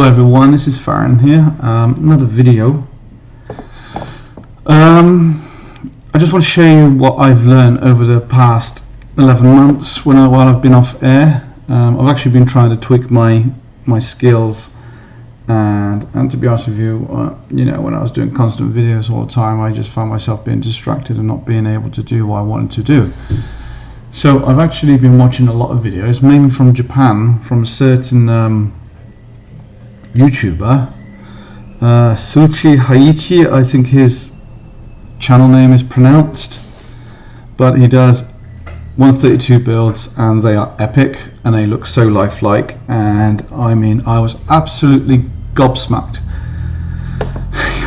Hello everyone, this is Faron here, another video. I just want to show you what I've learned over the past 11 months while I've been off air. I've actually been trying to tweak my skills, and to be honest with you, you know, when I was doing constant videos all the time, I just found myself being distracted and not being able to do what I wanted to do. So I've actually been watching a lot of videos, mainly from Japan, from a certain YouTuber, Shuichi Hayashi, I think his channel name is pronounced, but he does 132 builds and they are epic and they look so lifelike, and I mean, I was absolutely gobsmacked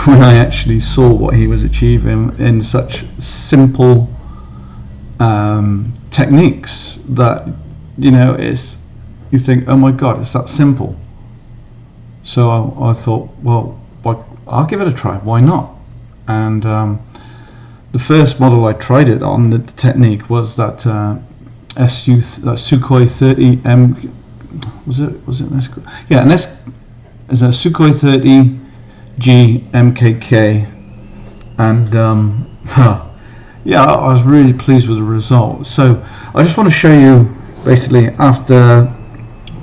when I actually saw what he was achieving in such simple techniques that, you know, you think, oh my god, it's that simple. So I thought, well, I'll give it a try, why not? And the first model I tried it on, the technique, was that Sukhoi 30M, was it an S? Yeah, an S is a Sukhoi 30G MKK, and yeah, I was really pleased with the result. So I just want to show you, basically, after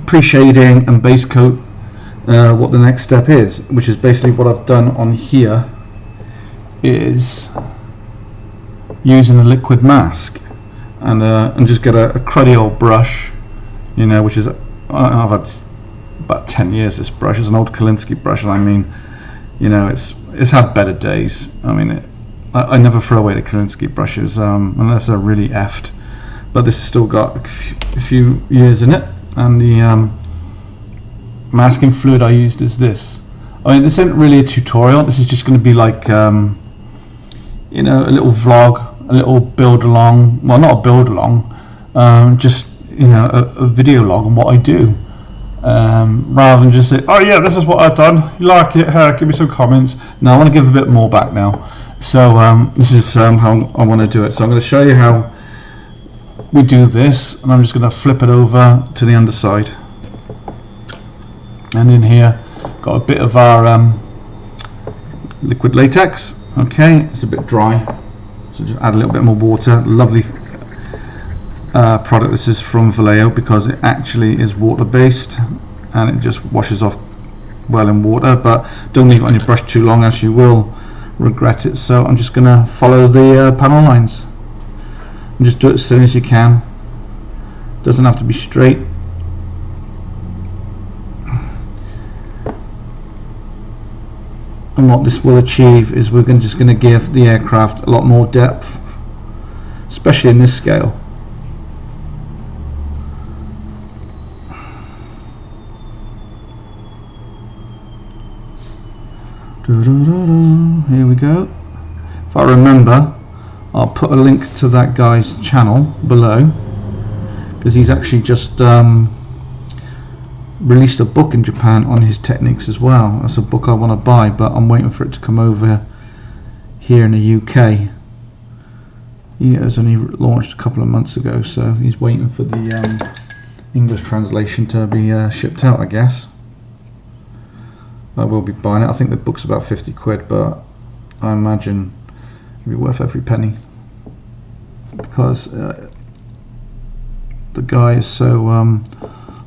pre-shading and base coat, what the next step is, which is basically what I've done on here, is using a liquid mask and just get a cruddy old brush, you know, which is, I've had about 10 years this brush. It's an old Kolinsky brush, and I mean, you know, it's had better days. I mean, I never throw away the Kolinsky brushes unless they're really effed, but this has still got a few years in it. And the masking fluid I used is this. I mean, this isn't really a tutorial. This is just going to be like, you know, a little vlog, a little build along. Well, not a build along, just, you know, a video log on what I do, rather than just say, oh yeah, this is what I've done. You like it? Give me some comments. No, I want to give a bit more back now. So this is how I want to do it. So I'm going to show you how we do this, and I'm just going to flip it over to the underside. And in here, got a bit of our liquid latex. Okay, it's a bit dry, so just add a little bit more water. Lovely product. This is from Vallejo because it actually is water-based and it just washes off well in water. But don't leave it on your brush too long, as you will regret it. So I'm just going to follow the panel lines and just do it as soon as you can. Doesn't have to be straight. And what this will achieve is we're just going to give the aircraft a lot more depth, especially in this scale. Here we go. If I remember, I'll put a link to that guy's channel below, because he's actually just released a book in Japan on his techniques as well. That's a book I want to buy, but I'm waiting for it to come over here in the UK. He has only launched a couple of months ago, so he's waiting for the English translation to be shipped out, I guess. I will be buying it. I think the book's about 50 quid, but I imagine it'll be worth every penny, because the guy is so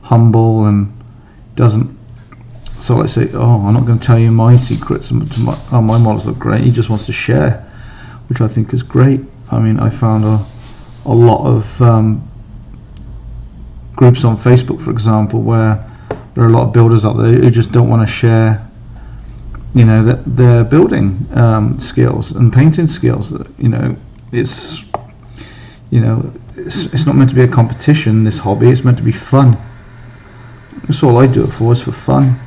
humble and doesn't, so like say, oh, I'm not going to tell you my secrets, oh, my models look great. He just wants to share, which I think is great. I mean, I found a lot of groups on Facebook, for example, where there are a lot of builders out there who just don't want to share, you know, that their building skills and painting skills. You know, it's not meant to be a competition, this hobby. It's meant to be fun. That's all I do it for, is for fun.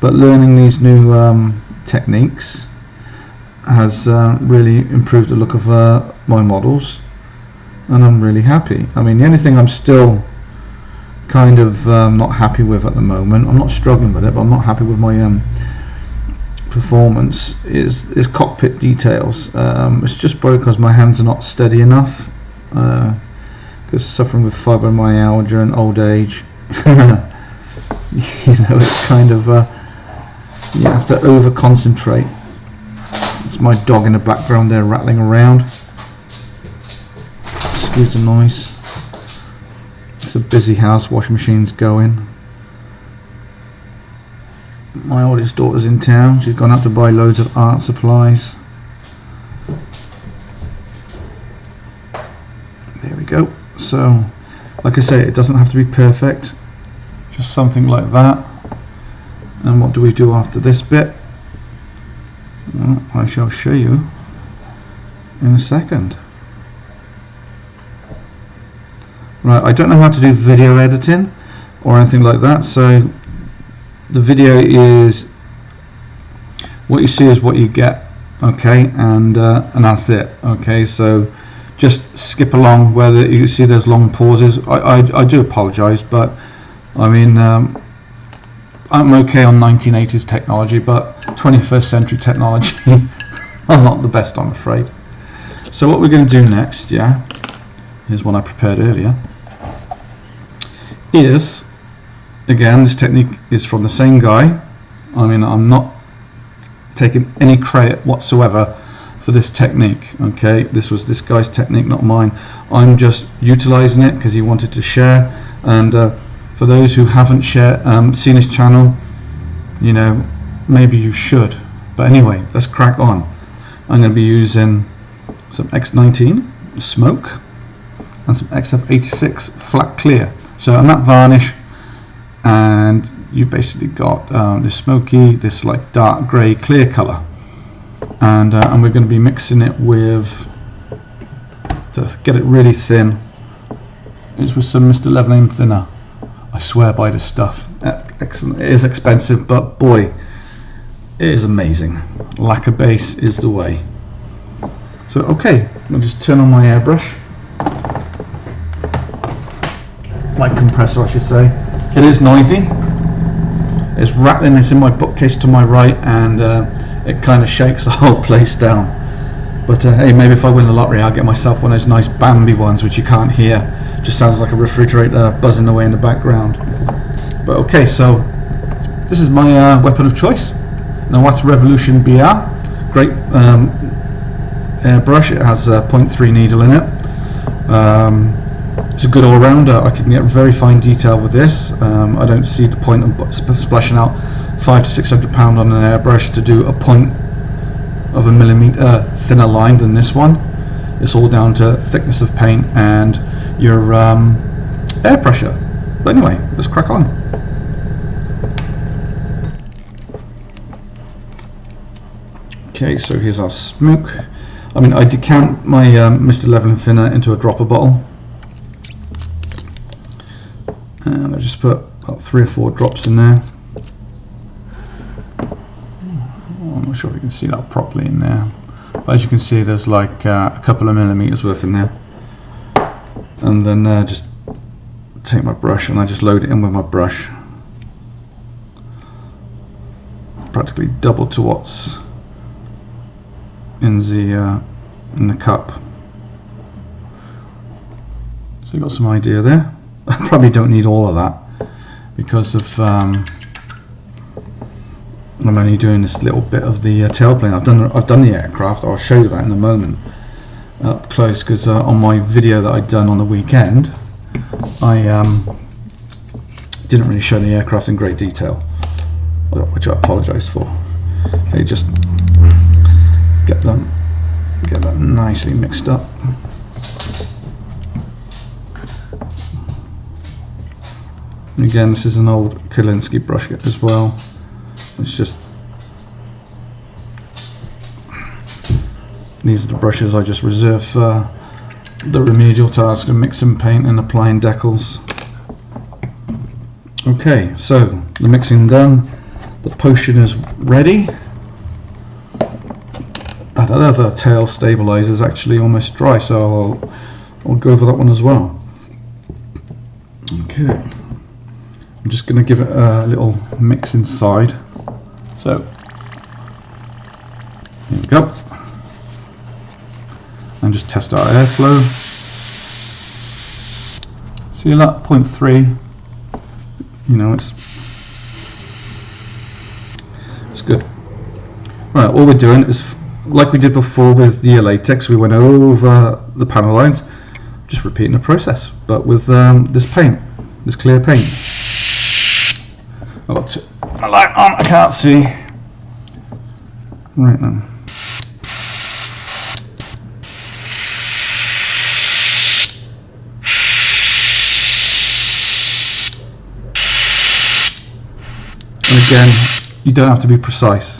But learning these new techniques has really improved the look of my models, and I'm really happy. I mean, the only thing I'm still kind of not happy with at the moment, I'm not struggling with it, but I'm not happy with my performance, is cockpit details. It's just probably because my hands are not steady enough, because suffering with fibromyalgia and old age. you know, it kind of you have to over concentrate. It's my dog in the background there rattling around. Excuse the noise. It's a busy house, washing machine's going. My oldest daughter's in town, she's gone out to buy loads of art supplies. There we go. So, like I say, it doesn't have to be perfect, just something like that. And what do we do after this bit? Well, I shall show you in a second. Right, I don't know how to do video editing or anything like that, so the video is what you see is what you get, okay, and that's it, okay. So just skip along where you see there's long pauses. I do apologize, but I mean I'm okay on 1980s technology, but 21st century technology I'm not the best, I'm afraid. So what we're going to do next, yeah, here's one I prepared earlier, is, again, this technique is from the same guy. I mean, I'm not taking any credit whatsoever for this technique, okay. This was this guy's technique, not mine. I'm just utilizing it because he wanted to share. And for those who haven't seen his channel, you know, maybe you should. But anyway, let's crack on. I'm going to be using some X19 smoke and some XF86 flat clear. So a matte varnish, and you basically got this smoky, this like dark grey clear colour, and we're going to be mixing it with, to get it really thin, is with some Mr. Leveling thinner. I swear by this stuff. Excellent. It is expensive, but boy, it is amazing. Lacquer base is the way. So okay, I'll just turn on my airbrush. Light compressor, I should say. It is noisy. It's rattling. It's in my bookcase to my right, and it kind of shakes the whole place down. But hey, maybe if I win the lottery, I'll get myself one of those nice Bambi ones, which you can't hear. Just sounds like a refrigerator buzzing away in the background. But okay, so this is my weapon of choice. Nawat's Revolution BR. Great airbrush. It has a 0.3 needle in it. It's a good all-rounder. I can get very fine detail with this. I don't see the point of splashing out £500 to £600 on an airbrush to do a point of a millimeter thinner line than this one. It's all down to thickness of paint and your air pressure. But anyway, let's crack on. Okay, so here's our smoke. I mean, I decant my Mr. Leveling thinner into a dropper bottle. And I just put about 3 or 4 drops in there. I'm not sure if you can see that properly in there, but as you can see, there's like a couple of millimeters worth in there. And then just take my brush and I just load it in with my brush, practically double to what's in the cup. So you got some idea there. I probably don't need all of that because of I'm only doing this little bit of the tailplane. I've done the aircraft. I'll show you that in a moment up close, because on my video that I'd done on the weekend, I didn't really show the aircraft in great detail, which I apologise for. Okay, just get that nicely mixed up. Again, this is an old Kolinsky brush as well. It's just, these are the brushes I just reserve for the remedial task of mixing paint and applying decals. Okay, so the mixing done, the potion is ready. That other tail stabilizer is actually almost dry, so I'll go over that one as well. Okay. I'm just going to give it a little mix inside. So, here we go. And just test our airflow. See that 0.3? You know, it's Right, all we're doing is, like we did before with the latex, we went over the panel lines, just repeating the process, but with this paint, this clear paint. I've got my light on, I can't see. Right then. And again, you don't have to be precise.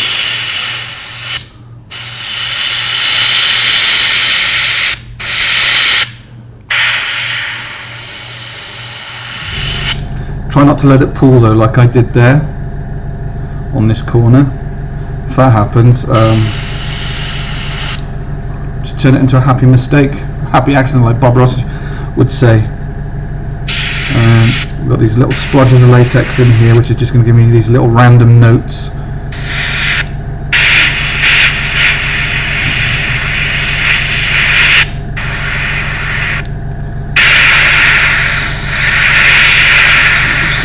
Try not to let it pull though, like I did there on this corner. If that happens, just turn it into a happy mistake, happy accident, like Bob Ross would say. We've got these little splodges of latex in here, which is just going to give me these little random notes.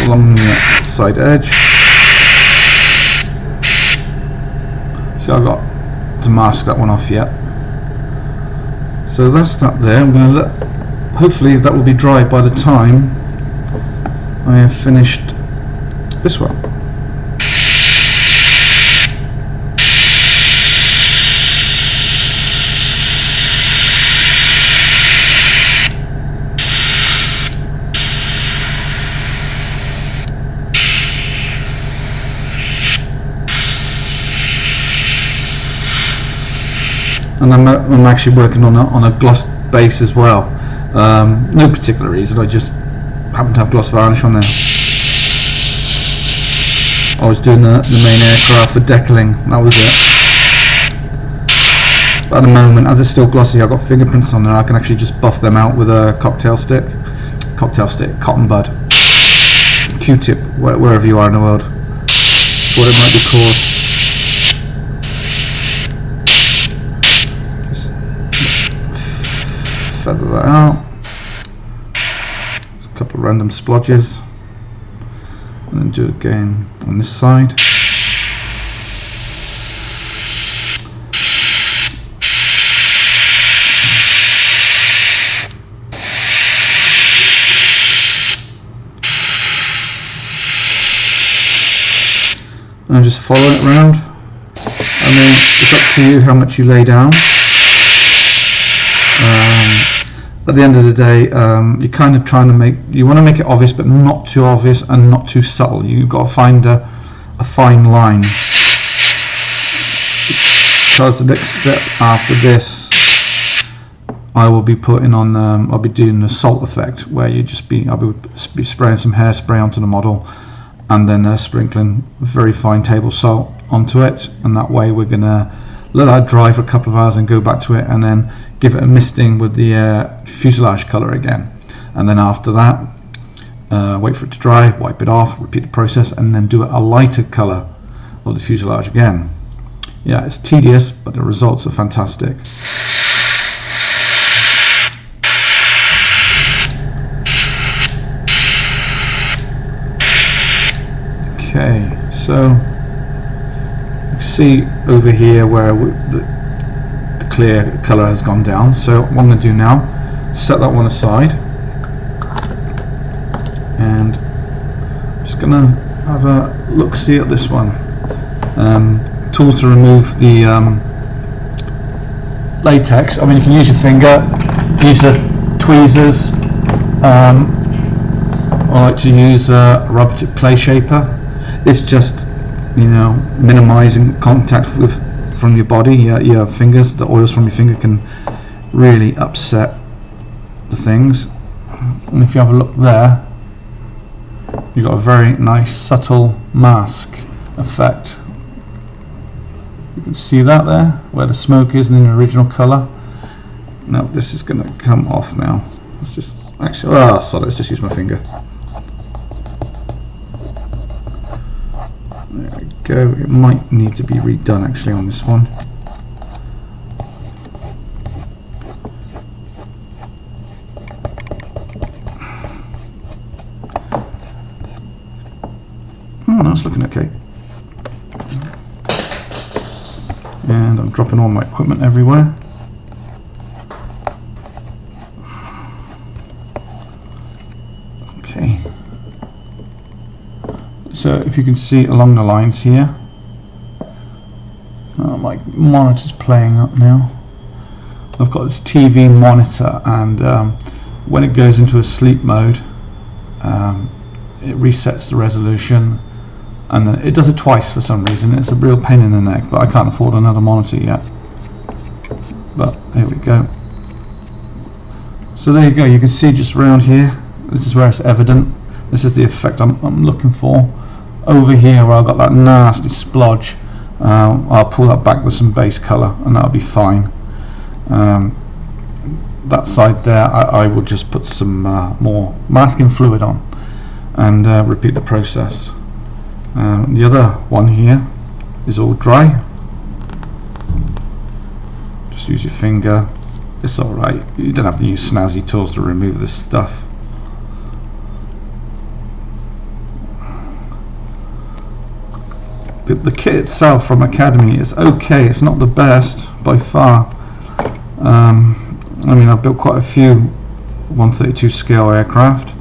Along the side edge. See, I've got to mask that one off yet. So that's that there. I'm going to let, hopefully that will be dry by the time I have finished this one. And I'm actually working on a gloss base as well. No particular reason, I just happen to have gloss varnish on there. I was doing the main aircraft for decaling, that was it. But at the moment, as it's still glossy, I've got fingerprints on there, I can actually just buff them out with a cocktail stick, cotton bud, Q-tip, wherever you are in the world, what it might be called. Feather that out. Just a couple of random splodges, and then do it again on this side. And just follow it around. I mean, it's up to you how much you lay down. At the end of the day, you're kind of trying to you want to make it obvious, but not too obvious and not too subtle. You've got to find a fine line. Because the next step after this, I will be putting on, I'll be doing the salt effect, where I'll be spraying some hairspray onto the model, and then sprinkling very fine table salt onto it, and that way we're gonna let that dry for a couple of hours and go back to it, and then give it a misting with the fuselage colour again, and then after that wait for it to dry, wipe it off, repeat the process, and then do a lighter colour of the fuselage again. Yeah, it's tedious, but the results are fantastic. Okay, so you can see over here where the clear colour has gone down. So what I'm going to do now, set that one aside, and I'm just going to have a look-see at this one. Tools to remove the latex. I mean, you can use your finger, use the tweezers. I like to use a rubber tip clay shaper. It's just, minimizing contact from your body, your fingers. The oils from your finger can really upset the things. And if you have a look there, you've got a very nice subtle mask effect. You can see that there, where the smoke is in the original colour. Now this is going to come off now. Let's just actually, sorry, let's just use my finger. There we go. It might need to be redone actually on this one. Oh, no, it's looking okay. I'm dropping all my equipment everywhere. Okay. So if you can see along the lines here, my monitor's playing up now. I've got this TV monitor, and when it goes into a sleep mode, it resets the resolution, and then it does it twice for some reason. It's a real pain in the neck, but I can't afford another monitor yet. But here we go. So there you go, you can see just around here, this is where it's evident. This is the effect I'm looking for. Over here where I've got that nasty splodge, I'll pull that back with some base colour and that'll be fine. That side there, I will just put some more masking fluid on and repeat the process. The other one here is all dry. Just use your finger. It's alright, you don't have to use snazzy tools to remove this stuff. The kit itself from Academy is okay, it's not the best by far. I mean, I've built quite a few 132 scale aircraft,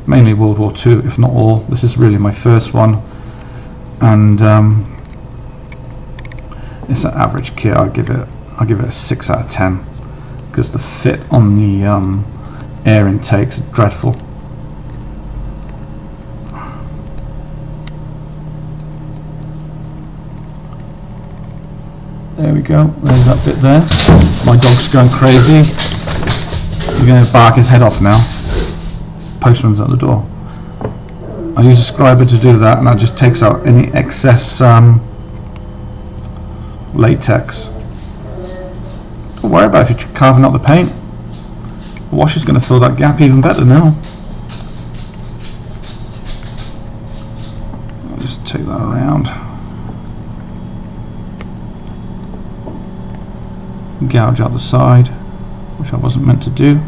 mainly World War II, if not all. This is really my first one, and it's an average kit. I'll give it a 6 out of 10 because the fit on the air intakes is dreadful. There we go, there's that bit there. My dog's going crazy. He's going to bark his head off now. Postman's at the door. I use a scriber to do that, and that just takes out any excess latex. Don't worry about if you're carving out the paint. The wash is going to fill that gap even better now. I'll just take that around. Gouge out the side, which I wasn't meant to do.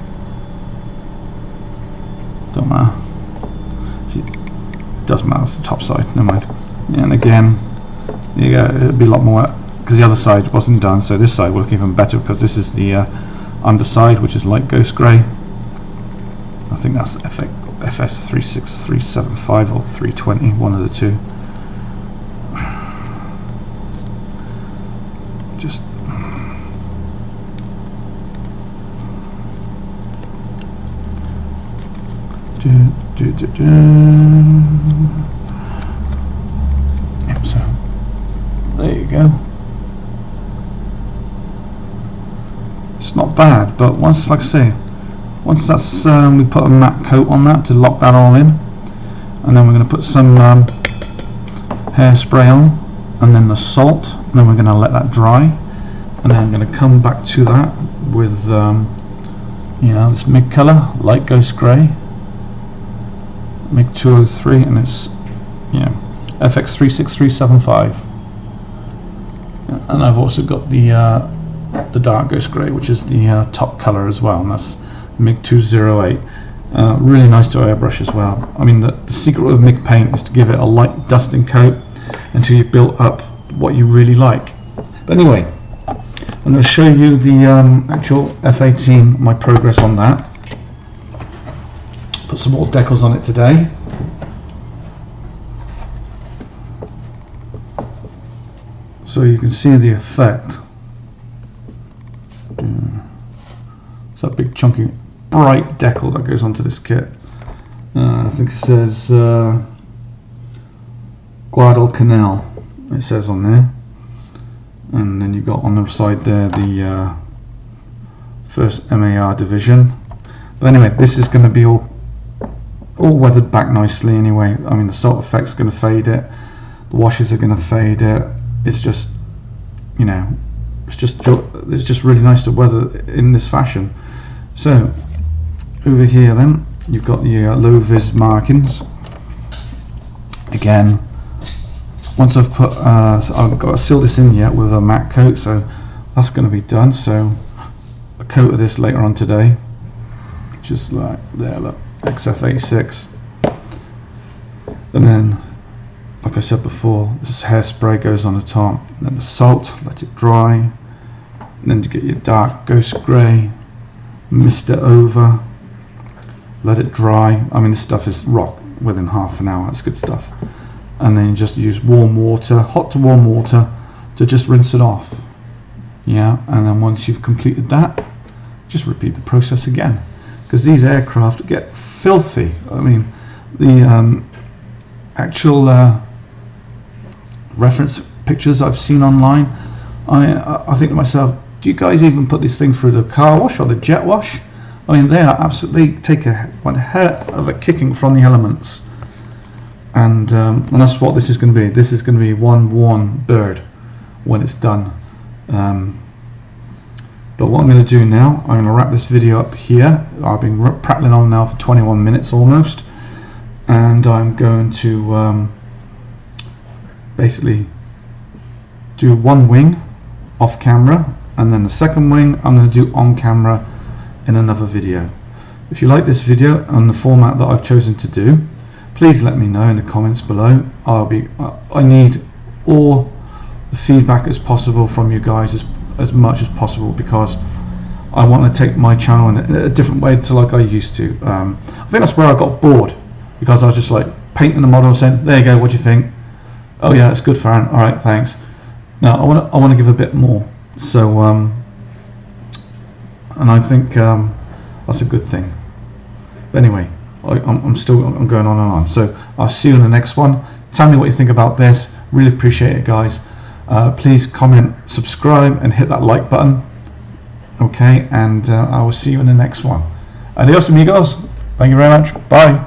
Don't matter. See, it does matter, it's the top side, never mind. And again, there you go, it'll be a lot more, because the other side wasn't done, so this side will look even better because this is the underside, which is light ghost grey. I think that's FS 36375 or 320, one of the two. Just Yep, so there you go. It's not bad, but once, like I say, once that's we put a matte coat on that to lock that all in, and then we're going to put some hairspray on, and then the salt, and then we're going to let that dry, and then I'm going to come back to that with you know, this MIG colour, light ghost grey, MiG 203, and it's, you know, FX 36375. And I've also got the dark ghost grey, which is the top colour as well, and that's MiG 208. Really nice to airbrush as well. I mean, the secret of MiG paint is to give it a light dusting coat until you've built up what you really like. But anyway, I'm going to show you the actual F-18, my progress on that. Put some more decals on it today. So you can see the effect. It's that big chunky bright decal that goes onto this kit. I think it says Guadalcanal, it says on there. And then you've got on the side there the 1st MAR division. But anyway, this is going to be all weathered back nicely anyway. I mean, the salt effect's going to fade it, the washes are going to fade it. It's just, you know, it's just really nice to weather in this fashion. So over here then you've got the low vis markings. Again, once I've put so I've got to seal this in yet with a matte coat, so that's going to be done. So a coat of this later on today, just like there, look, XF86, and then, like I said before, this hairspray goes on the top, and then the salt, let it dry, And then you get your dark ghost grey, mist it over, let it dry. I mean, this stuff is rock within half an hour. It's good stuff. And then you just use warm water, hot to warm water, to just rinse it off. Yeah, and then once you've completed that, just repeat the process again, because these aircraft get filthy. I mean, the actual reference pictures I've seen online, I think to myself, do you guys even put this thing through the car wash or the jet wash? I mean, they are absolutely take one hell of a kicking from the elements, and that's what this is going to be. This is going to be one worn bird when it's done. But what I'm going to do now, I'm going to wrap this video up here. I've been prattling on now for 21 minutes almost, and I'm going to basically do one wing off camera, and then the second wing I'm going to do on camera in another video. If you like this video and the format that I've chosen to do, please let me know in the comments below. I need all the feedback as possible from you guys, as much as possible, because I want to take my channel in a different way to like I used to. I think that's where I got bored, because I was just like painting the model, saying, there you go, what do you think? Oh yeah, it's good, Faron. All right, thanks. Now I want to give a bit more. So and I think that's a good thing. But anyway, I'm going on and on. So I'll see you in the next one. Tell me what you think about this. Really appreciate it, guys. Please comment, subscribe, and hit that like button. Okay, and I will see you in the next one. Adios, amigos. Thank you very much. Bye.